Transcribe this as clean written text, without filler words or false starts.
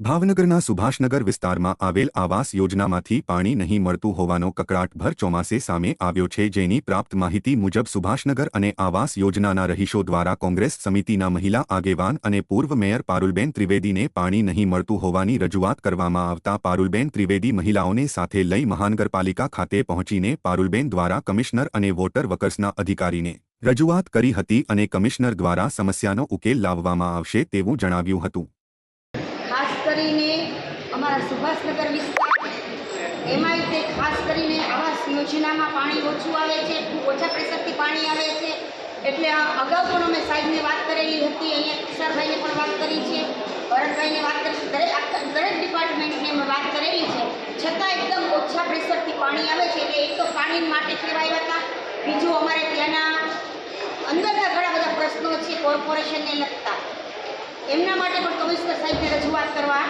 ભાવનગરના સુભાષનગર વિસ્તારમાં આવેલ આવાસ યોજનામાંથી પાણી નહીં મળતું હોવાનો કકળાટભર ચોમાસે સામે આવ્યો છે, જેની પ્રાપ્ત માહિતી મુજબ સુભાષનગર અને આવાસ યોજનાના રહીશો દ્વારા કોંગ્રેસ સમિતિના મહિલા આગેવાન અને પૂર્વ મેયર પારુલબેન ત્રિવેદીને પાણી નહીં મળતું હોવાની રજૂઆત કરવામાં આવતા પારુલબેન ત્રિવેદી મહિલાઓને સાથે લઈ મહાનગરપાલિકા ખાતે પહોંચીને પારુલબેન દ્વારા કમિશનર અને વોટર વર્ક્સના અધિકારીને રજૂઆત કરી હતી અને કમિશનર દ્વારા સમસ્યાનો ઉકેલ લાવવામાં આવશે તેવું જણાવ્યું હતું। ખાસ કરીને અમારા સુભાષનગર વિસ્તાર એમાંય તે ખાસ કરીને આવાસ યોજનામાં પાણી ઓછું આવે છે, ખૂબ ઓછા પ્રેશરથી પાણી આવે છે। એટલે અગાઉ પણ અમે સાહેબને વાત કરેલી હતી, અહીંયા કિશોરભાઈને પણ વાત કરી છે, ભરતભાઈને વાત કરી, દરેક ડિપાર્ટમેન્ટને અમે વાત કરેલી છે, છતાં એકદમ ઓછા પ્રેશરથી પાણી આવે છે। એટલે એક તો પાણી માટે કહેવાય હતા, બીજું અમારે ત્યાંના અંદરના ઘણા બધા પ્રશ્નો છે કોર્પોરેશનને લગતા, એમના માટે પણ કમિશનર સાહેબને રજૂઆત કરવા